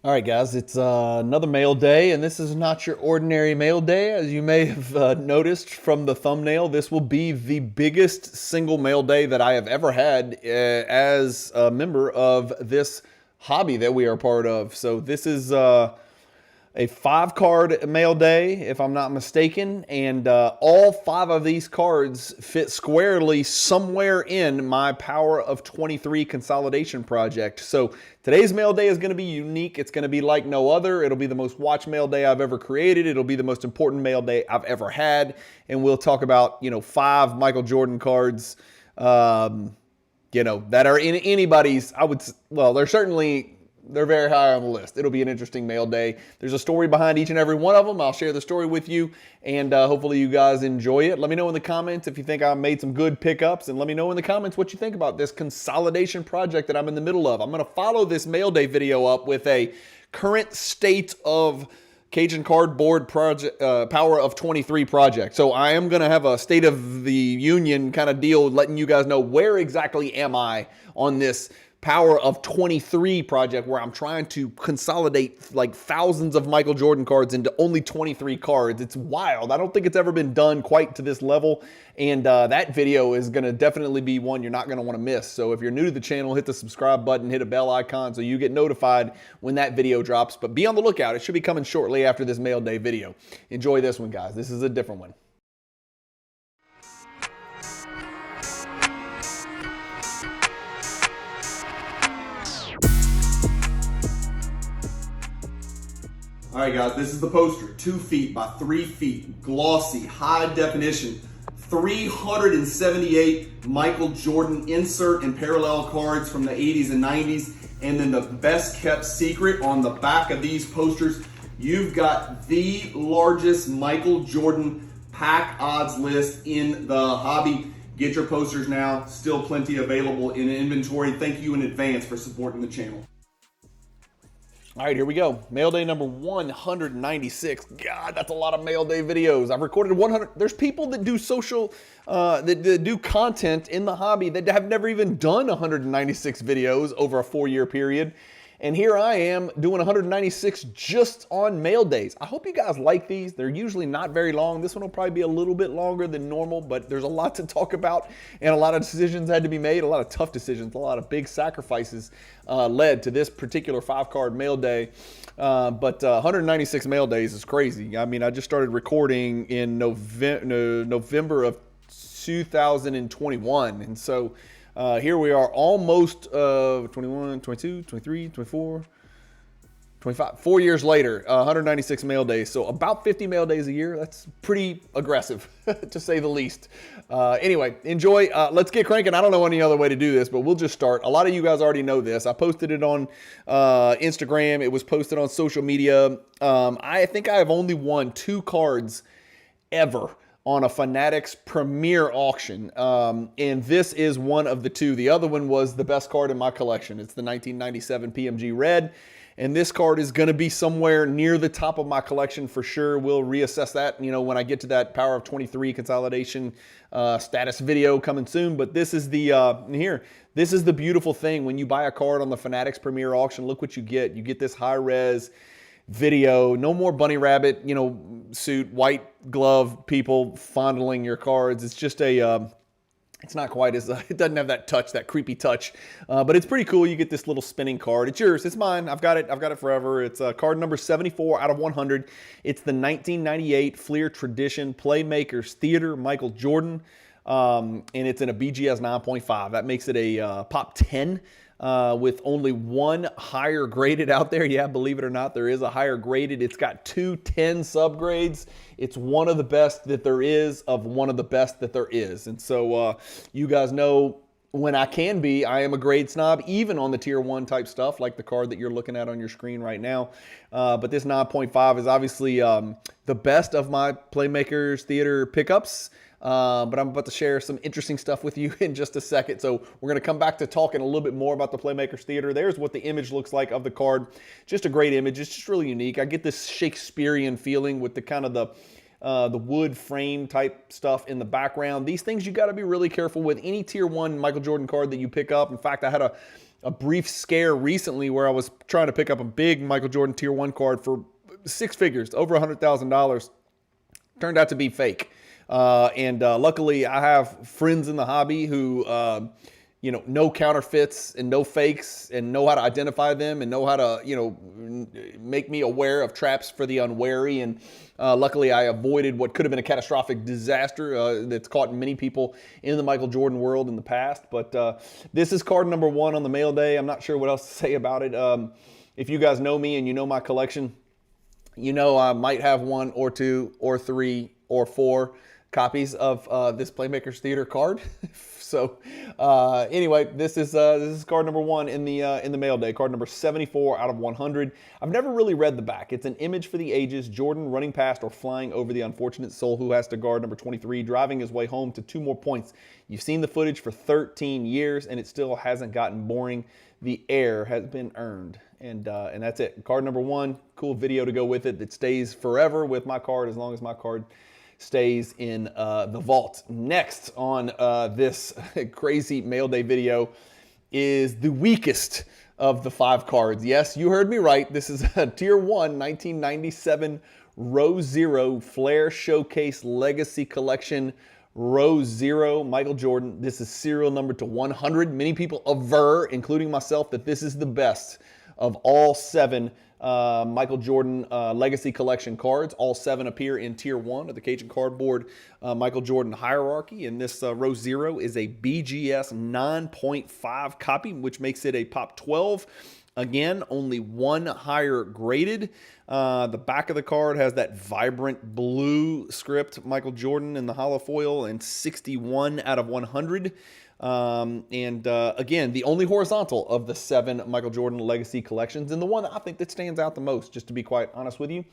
All right, guys, it's another mail day, and this is not your ordinary mail day. As you may have noticed from the thumbnail, this will be the biggest single mail day that I have ever had as a member of this hobby that we are part of. So this is a 5-card mail day, if I'm not mistaken, and all 5 of these cards fit squarely somewhere in my Power of 23 consolidation project. So today's mail day is going to be unique. It's going to be like no other. It'll be the most watched mail day I've ever created. It'll be the most important mail day I've ever had, and we'll talk about 5 Michael Jordan cards that are in anybody's, they're very high on the list. It'll be an interesting mail day. There's a story behind each and every one of them. I'll share the story with you, and hopefully you guys enjoy it. Let me know in the comments if you think I made some good pickups, and let me know in the comments what you think about this consolidation project that I'm in the middle of. I'm going to follow this mail day video up with a current state of Cajun Cardboard project, Power of 23 project. So I am going to have a State of the Union kind of deal, letting you guys know where exactly am I on this Power of 23 project, where I'm trying to consolidate like thousands of Michael Jordan cards into only 23 cards. It's wild. I don't think it's ever been done quite to this level, and that video is going to definitely be one you're not going to want to miss. So if you're new to the channel, hit the subscribe button, hit a bell icon so you get notified when that video drops. But be on the lookout. It should be coming shortly after this mail day video. Enjoy this one, guys. This is a different one. All right, guys, this is the poster, 2 feet by 3 feet, glossy, high definition, 378 Michael Jordan insert and parallel cards from the 80s and 90s. And then the best kept secret on the back of these posters, you've got the largest Michael Jordan pack odds list in the hobby. Get your posters now, still plenty available in inventory. Thank you in advance for supporting the channel. All right, here we go. Mail day number 196. God, that's a lot of mail day videos. I've recorded 100. There's people that do that do content in the hobby that have never even done 196 videos over a 4-year period. And here I am doing 196 just on mail days. I hope you guys like these. They're usually not very long. This one will probably be a little bit longer than normal, but there's a lot to talk about, and a lot of decisions had to be made, a lot of tough decisions, a lot of big sacrifices led to this particular 5-card mail day. But 196 mail days is crazy. I mean, I just started recording in November of 2021, and so here we are, almost 21, 22, 23, 24, 25, 4 years later, 196 mail days. So about 50 mail days a year. That's pretty aggressive, to say the least. Anyway, enjoy. Let's get cranking. I don't know any other way to do this, but we'll just start. A lot of you guys already know this. I posted it on Instagram. It was posted on social media. I think I have only won 2 cards ever on a Fanatics Premier auction, and this is one of the 2. The other one was the best card in my collection. It's the 1997 PMG Red, and this card is going to be somewhere near the top of my collection for sure. We'll reassess that, when I get to that Power of 23 consolidation status video coming soon. But this is the This is the beautiful thing when you buy a card on the Fanatics Premier auction. Look what you get. You get this high res video. No more bunny rabbit, suit, white glove people fondling your cards. It's just it's not quite as, it doesn't have that touch, that creepy touch, but it's pretty cool. You get this little spinning card. It's yours. It's mine. I've got it forever. It's card number 74 out of 100. It's the 1998 Fleer Tradition Playmakers Theater Michael Jordan, and it's in a BGS 9.5. That makes it a Pop 10. With only one higher graded out there. Yeah, believe it or not, there is a higher graded. It's got 2 10 subgrades. It's one of the best that there is of one of the best that there is. And so you guys know when I am a grade snob, even on the tier 1 type stuff, like the card that you're looking at on your screen right now. But this 9.5 is obviously the best of my Playmakers Theater pickups. But I'm about to share some interesting stuff with you in just a second. So we're going to come back to talking a little bit more about the Playmakers Theater. There's what the image looks like of the card. Just a great image. It's just really unique. I get this Shakespearean feeling with the kind of the wood frame type stuff in the background. These things you got to be really careful with. Any tier 1 Michael Jordan card that you pick up. In fact, I had a brief scare recently where I was trying to pick up a big Michael Jordan Tier 1 card for six figures, over $100,000. Turned out to be fake. Luckily, I have friends in the hobby who, know counterfeits and know fakes and know how to identify them and know how to, make me aware of traps for the unwary. And luckily, I avoided what could have been a catastrophic disaster that's caught many people in the Michael Jordan world in the past. But this is card number 1 on the mail day. I'm not sure what else to say about it. If you guys know me and you know my collection, I might have 1 or 2 or 3 or 4 copies of this Playmakers Theater card. So anyway, this is card number 1 in the mail day. Card number 74 out of 100. I've never really read the back. It's an image for the ages. Jordan running past or flying over the unfortunate soul who has to guard number 23, driving his way home to 2 more points. You've seen the footage for 13 years, and it still hasn't gotten boring. The air has been earned. And that's it. Card number 1, cool video to go with it that stays forever with my card as long as my card stays in the vault. Next on this crazy mail day video is the weakest of the 5 cards. Yes, you heard me right. This is a Tier 1 1997 Row 0 Flair Showcase Legacy Collection Row 0 Michael Jordan. This is serial number to 100. Many people aver, including myself, that this is the best of all 7 Michael Jordan Legacy Collection cards. All 7 appear in Tier 1 of the Cajun Cardboard Michael Jordan hierarchy. And this Row 0 is a BGS 9.5 copy, which makes it a Pop 12. Again, only 1 higher graded. The back of the card has that vibrant blue script, Michael Jordan in the hollow foil, and 61 out of 100. Again, the only horizontal of the 7 Michael Jordan Legacy collections, and the one that I think that stands out the most, just to be quite honest with you.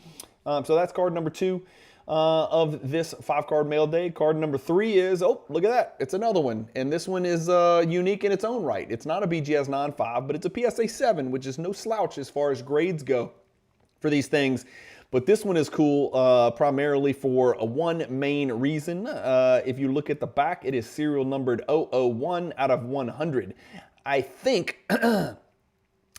So that's card number 2 of this 5-card mail day. Card number 3 is, oh, look at that. It's another one. And this one is unique in its own right. It's not a BGS 9.5, but it's a PSA 7, which is no slouch as far as grades go for these things. But this one is cool primarily for one main reason. If you look at the back, it is serial numbered 001 out of 100. I think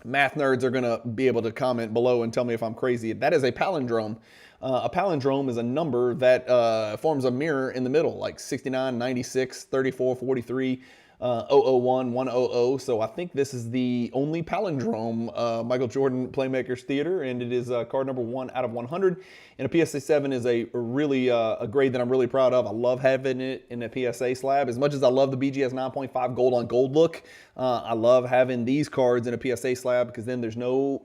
math nerds are going to be able to comment below and tell me if I'm crazy. That is a palindrome. A palindrome is a number that forms a mirror in the middle, like 69, 96, 34, 43, 001, 100. So I think this is the only palindrome Michael Jordan Playmakers Theater, and it is card number 1 out of 100. And a PSA 7 is a really a grade that I'm really proud of. I love having it in a PSA slab. As much as I love the BGS 9.5 gold on gold look, I love having these cards in a PSA slab because then there's no,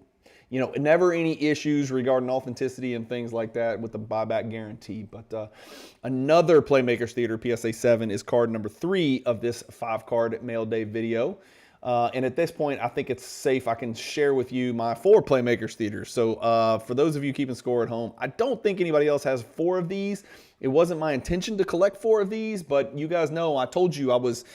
never any issues regarding authenticity and things like that with the buyback guarantee. But another Playmakers Theater PSA 7 is card number 3 of this 5-card mail day video. And at this point, I think it's safe. I can share with you my 4 Playmakers Theaters. So for those of you keeping score at home, I don't think anybody else has 4 of these. It wasn't my intention to collect 4 of these, but you guys know I told you I was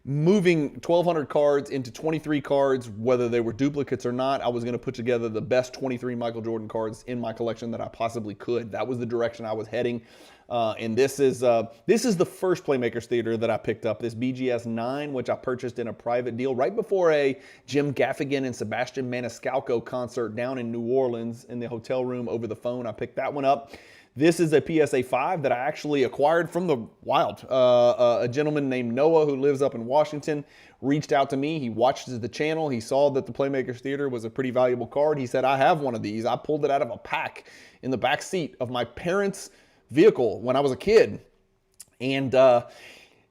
moving 1,200 cards into 23 cards, whether they were duplicates or not. I was going to put together the best 23 Michael Jordan cards in my collection that I possibly could. That was the direction I was heading. And this is the first Playmakers Theater that I picked up, this BGS 9, which I purchased in a private deal right before a Jim Gaffigan and Sebastian Maniscalco concert down in New Orleans in the hotel room over the phone. I picked that one up. This is a PSA 5 that I actually acquired from the wild. A gentleman named Noah who lives up in Washington reached out to me. He watched the channel. He saw that the Playmakers Theater was a pretty valuable card. He said, I have one of these. I pulled it out of a pack in the back seat of my parents' vehicle when I was a kid. And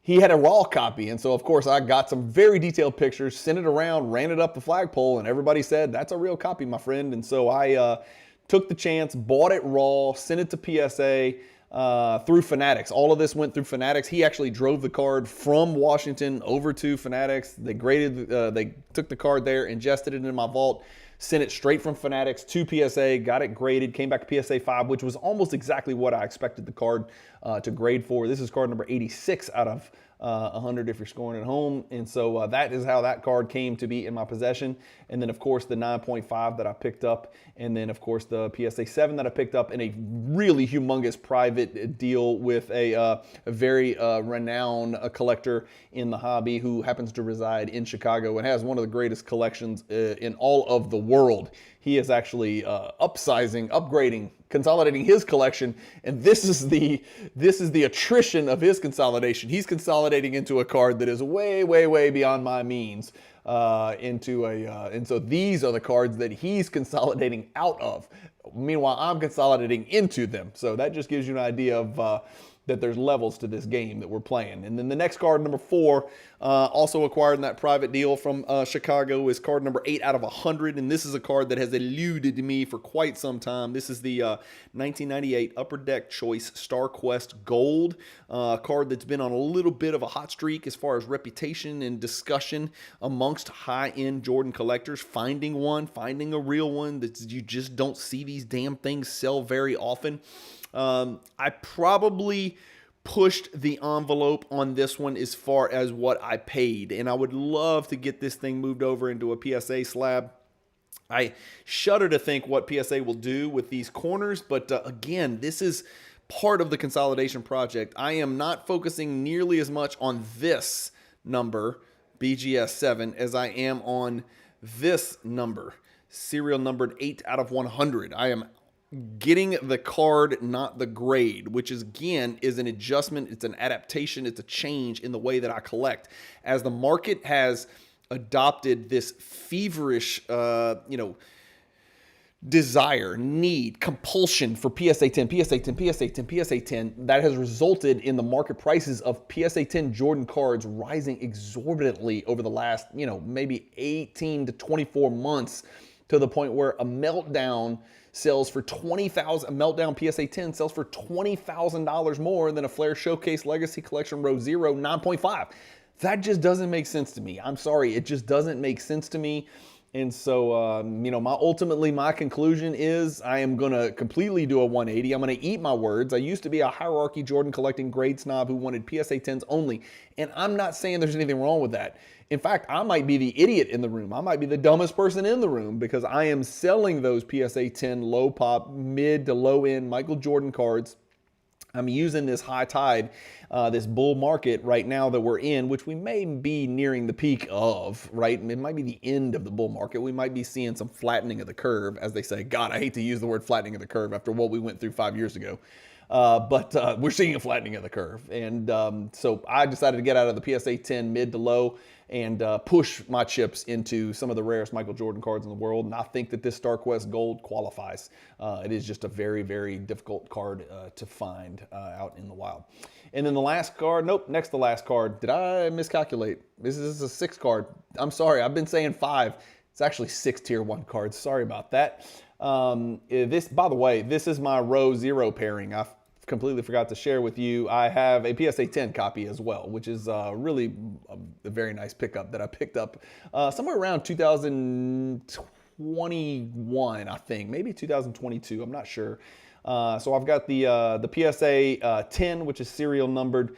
he had a raw copy. And so, of course, I got some very detailed pictures, sent it around, ran it up the flagpole, and everybody said, that's a real copy, my friend. And so I took the chance, bought it raw, sent it to PSA through Fanatics. All of this went through Fanatics. He actually drove the card from Washington over to Fanatics. They graded, they took the card there, ingested it in my vault, sent it straight from Fanatics to PSA, got it graded, came back to PSA 5, which was almost exactly what I expected the card to grade for. This is card number 86 out of 100 if you're scoring at home. And so that is how that card came to be in my possession. And then, of course, the 9.5 that I picked up. And then, of course, the PSA 7 that I picked up in a really humongous private deal with a very renowned collector in the hobby who happens to reside in Chicago and has one of the greatest collections in all of the world. He is actually upgrading, consolidating his collection, and this is the attrition of his consolidation. He's consolidating into a card that is way, way, way beyond my means. And so these are the cards that he's consolidating out of. Meanwhile, I'm consolidating into them. So that just gives you an idea of that there's levels to this game that we're playing. And then the next card, number 4, also acquired in that private deal from Chicago, is card number 8 out of 100. And this is a card that has eluded me for quite some time. This is the 1998 Upper Deck Choice Star Quest Gold card that's been on a little bit of a hot streak as far as reputation and discussion amongst high-end Jordan collectors. Finding a real one that you just don't see these damn things sell very often. I probably pushed the envelope on this one as far as what I paid, and I would love to get this thing moved over into a PSA slab. I shudder to think what PSA will do with these corners, but again, this is part of the consolidation project. I am not focusing nearly as much on this number, BGS 7, as I am on this number, serial numbered 8 out of 100. I am getting the card, not the grade, which is, again, is an adjustment. It's an adaptation. It's a change in the way that I collect. As the market has adopted this feverish, desire, need, compulsion for PSA 10, PSA 10, PSA 10, PSA 10, that has resulted in the market prices of PSA 10 Jordan cards rising exorbitantly over the last, maybe 18 to 24 months, to the point where a meltdown sells for $20,000. A meltdown PSA 10 sells for $20,000 more than a Flair Showcase Legacy Collection Row 0 9.5. That just doesn't make sense to me. I'm sorry, it just doesn't make sense to me. And so, my conclusion is I am going to completely do a 180. I'm going to eat my words. I used to be a hierarchy Jordan collecting grade snob who wanted PSA 10s only. And I'm not saying there's anything wrong with that. In fact, I might be the idiot in the room. I might be the dumbest person in the room because I am selling those PSA 10 low pop, mid to low end Michael Jordan cards. I'm using this high tide, this bull market right now that we're in, which we may be nearing the peak of, right? It might be the end of the bull market. We might be seeing some flattening of the curve, as they say. God, I hate to use the word flattening of the curve after what we went through 5 years ago. But we're seeing a flattening of the curve. And so I decided to get out of the PSA 10 mid to low and push my chips into some of the rarest Michael Jordan cards in the world. And I think that this Star Quest Gold qualifies. It is just a very, very difficult card to find out in the wild. And then the last card, next to last card. Did I miscalculate? This is a 6 card. I'm sorry, I've been saying 5. It's actually 6 tier 1 cards. Sorry about that. This, by the way, this is my row 0 pairing. I completely forgot to share with you. I have a PSA 10 copy as well, which is really a very nice pickup that I picked up somewhere around 2021, I think, maybe 2022. I'm not sure. So I've got the PSA 10, which is serial numbered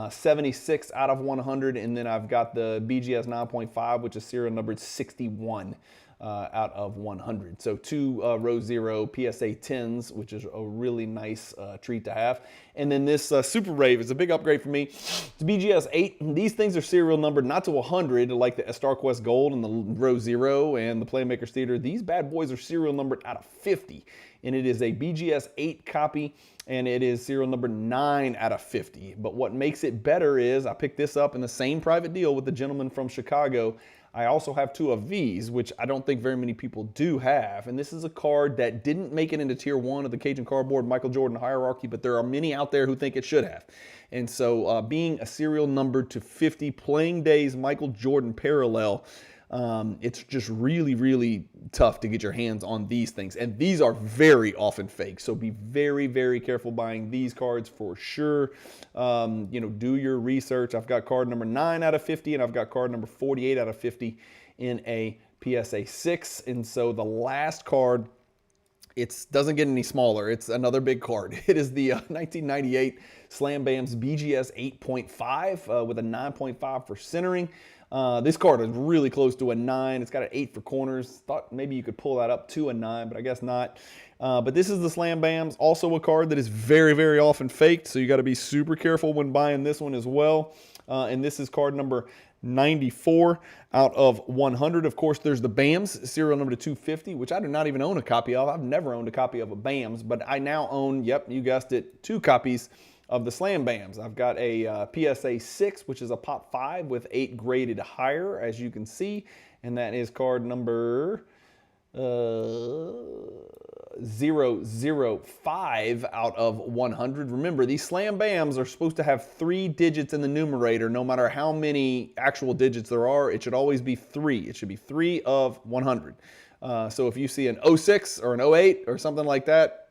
76 out of 100, and then I've got the BGS 9.5, which is serial numbered 61. Out of 100. So 2 row 0 PSA 10s, which is a really nice treat to have. And then this Super Rave is a big upgrade for me. It's BGS 8. These things are serial numbered not to 100 like the Star Quest Gold and the row 0 and the Playmakers Theater. These bad boys are serial numbered out of 50. And it is a BGS 8 copy, and it is serial number 9 out of 50. But what makes it better is I picked this up in the same private deal with the gentleman from Chicago. I also have 2 of these, which I don't think very many people do have. And this is a card that didn't make it into tier 1 of the Cajun Cardboard Michael Jordan hierarchy, but there are many out there who think it should have. And so being a serial number to 50 playing days Michael Jordan parallel, it's just really, really tough to get your hands on these things. And these are very often fake. So be very, very careful buying these cards for sure. Do your research. I've got card number 9 out of 50, and I've got card number 48 out of 50 in a PSA 6. And so the last card It doesn't get any smaller. It's another big card. It is the 1998 Slam Bams BGS 8.5 with a 9.5 for centering. This card is really close to a 9. It's got an 8 for corners. Thought maybe you could pull that up to a 9, but I guess not. But this is the Slam Bams, also a card that is very, very often faked, so you got to be super careful when buying this one as well. And this is card number 94 out of 100. Of course, there's the BAMS, serial number 250, which I do not even own a copy of. I've never owned a copy of a BAMS, but I now own, yep, you guessed it, 2 copies of the Slam Bams. I've got a PSA 6, which is a pop 5 with 8 graded higher, as you can see, and that is card number 005 out of 100. Remember, these Slam Bams are supposed to have 3 digits in the numerator. No matter how many actual digits there are, it should always be 3. It should be 3 of 100. So if you see an 06 or an 08 or something like that,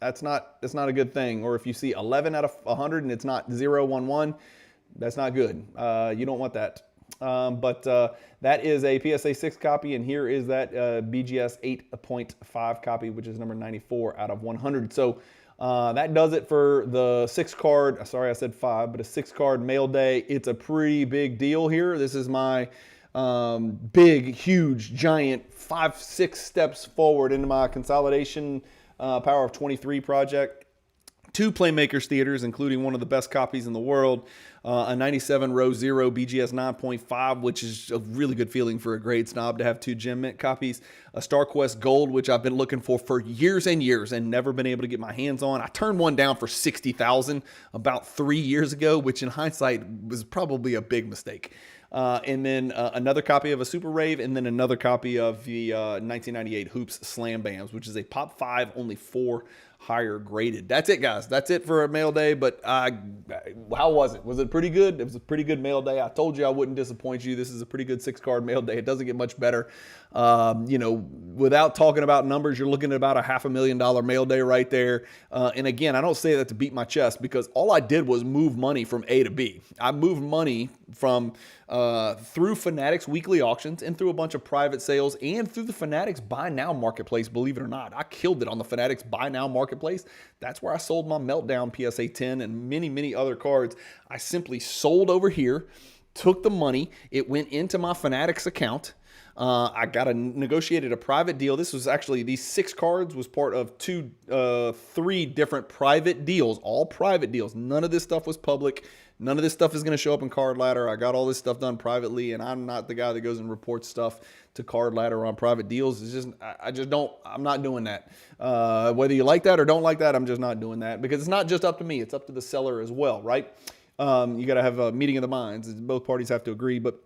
that's not a good thing. Or if you see 11 out of 100 and it's not 011, that's not good. You don't want that. But that is a PSA 6 copy, and here is that BGS 8.5 copy, which is number 94 out of 100. So that does it for the 6 card. Sorry, I said 5, but a 6 card mail day. It's a pretty big deal here. This is my big, huge, giant 5-6 steps forward into my consolidation Power of 23 project. 2 Playmakers theaters, including one of the best copies in the world, a 97 row 0 BGS 9.5, which is a really good feeling for a grade snob to have 2 Gem Mint copies, a StarQuest Gold, which I've been looking for years and years and never been able to get my hands on. I turned one down for $60,000 about 3 years ago, which in hindsight was probably a big mistake. And then another copy of a Super Rave, and then another copy of the 1998 Hoops Slam Bams, which is a Pop 5, only 4 higher graded. That's it, guys. That's it for a mail day. But how was it? Was it pretty good? It was a pretty good mail day. I told you I wouldn't disappoint you. This is a pretty good 6-card mail day. It doesn't get much better. You know, without talking about numbers, you're looking at about a $500,000 mail day right there. And again, I don't say that to beat my chest, because all I did was move money from A to B. I moved money from through Fanatics weekly auctions and through a bunch of private sales and through the Fanatics Buy Now marketplace, believe it or not. I killed it on the Fanatics Buy Now marketplace. That's where I sold my Meltdown PSA 10 and many, many other cards. I simply sold over here, took the money, it went into my Fanatics account. I negotiated a private deal. This was actually, these 6 cards was part of 3 different private deals, all private deals. None of this stuff was public. None of this stuff is going to show up in Card Ladder. I got all this stuff done privately, and I'm not the guy that goes and reports stuff to Card Ladder on private deals. It's just, I'm not doing that. Whether you like that or don't like that, I'm just not doing that, because it's not just up to me. It's up to the seller as well, right? You got to have a meeting of the minds. Both parties have to agree, but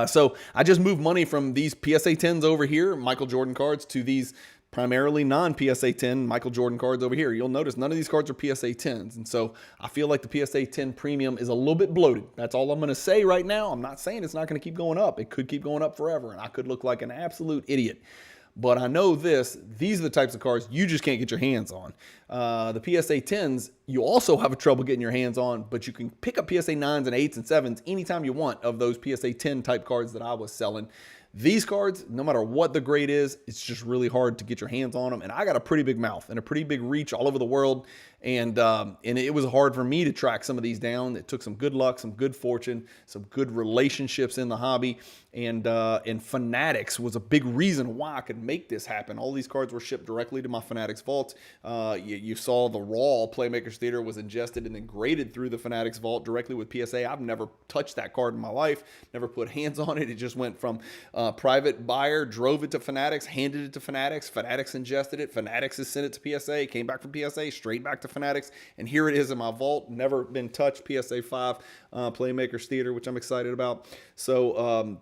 so I just moved money from these PSA 10s over here, Michael Jordan cards, to these primarily non-PSA 10 Michael Jordan cards over here. You'll notice none of these cards are PSA 10s. And so I feel like the PSA 10 premium is a little bit bloated. That's all I'm going to say right now. I'm not saying it's not going to keep going up. It could keep going up forever, and I could look like an absolute idiot. But I know these are the types of cards you just can't get your hands on. The PSA 10s, you also have trouble getting your hands on, but you can pick up PSA 9s and 8s and 7s anytime you want of those PSA 10 type cards that I was selling. These cards, no matter what the grade is, it's just really hard to get your hands on them. And I got a pretty big mouth and a pretty big reach all over the world. And it was hard for me to track some of these down. It took some good luck, some good fortune, some good relationships in the hobby. And Fanatics was a big reason why I could make this happen. All these cards were shipped directly to my Fanatics vault. You saw the raw Playmakers Theater was ingested and then graded through the Fanatics vault directly with PSA. I've never touched that card in my life, never put hands on it. It just went from private buyer, drove it to Fanatics, handed it to Fanatics. Fanatics ingested it. Fanatics has sent it to PSA, came back from PSA, straight back to Fanatics, and here it is in my vault. Never been touched. PSA 5 Playmakers Theater, which I'm excited about. So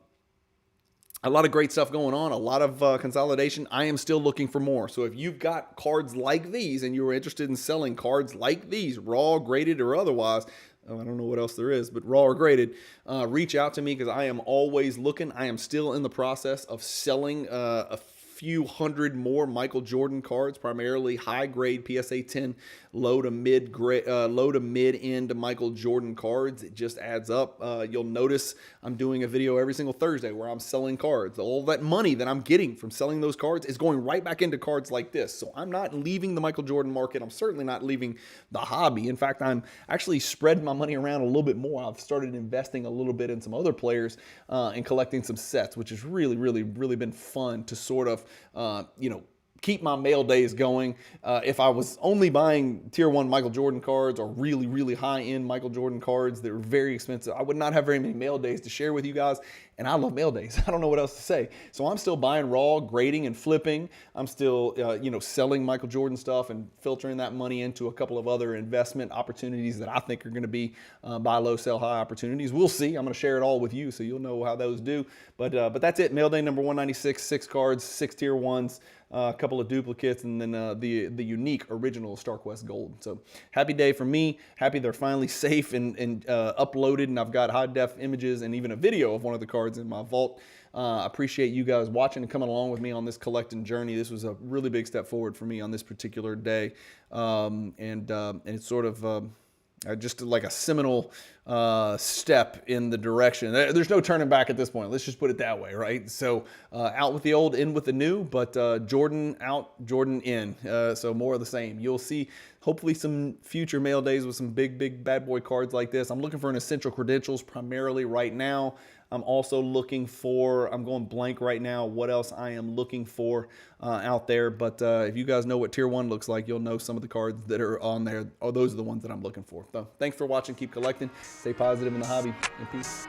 a lot of great stuff going on, a lot of consolidation. I am still looking for more. So if you've got cards like these and you are interested in selling cards like these, raw, graded, or otherwise, I don't know what else there is, but raw or graded, reach out to me, because I am always looking. I am still in the process of selling a few hundred more Michael Jordan cards, primarily high grade PSA 10, low to mid end Michael Jordan cards. It just adds up. You'll notice I'm doing a video every single Thursday where I'm selling cards. All that money that I'm getting from selling those cards is going right back into cards like this. So I'm not leaving the Michael Jordan market. I'm certainly not leaving the hobby. In fact, I'm actually spreading my money around a little bit more. I've started investing a little bit in some other players and collecting some sets, which has really, really, really been fun to sort of, keep my mail days going. If I was only buying tier 1 Michael Jordan cards or really, really high-end Michael Jordan cards that were very expensive, I would not have very many mail days to share with you guys. And I love mail days. I don't know what else to say. So I'm still buying raw, grading, and flipping. I'm still, selling Michael Jordan stuff and filtering that money into a couple of other investment opportunities that I think are going to be buy low, sell high opportunities. We'll see. I'm going to share it all with you, so you'll know how those do. But that's it. Mail day number 196. 6 cards, 6 tier 1s. A couple of duplicates, and then the unique original StarQuest Gold. So happy day for me. Happy they're finally safe and uploaded, and I've got high def images and even a video of one of the cards in my vault. I appreciate you guys watching and coming along with me on this collecting journey. This was a really big step forward for me on this particular day, and it's sort of just like a seminal step in the direction. There's no turning back at this point. Let's just put it that way, right? So out with the old, in with the new, but Jordan out, Jordan in. So more of the same. You'll see hopefully some future mail days with some big bad boy cards like this. I'm looking for an essential credentials primarily right now. I'm also looking for, I'm going blank right now, what else I am looking for out there. But if you guys know what tier 1 looks like, you'll know some of the cards that are on there. Oh, those are the ones that I'm looking for. So thanks for watching. Keep collecting. Stay positive in the hobby. And peace.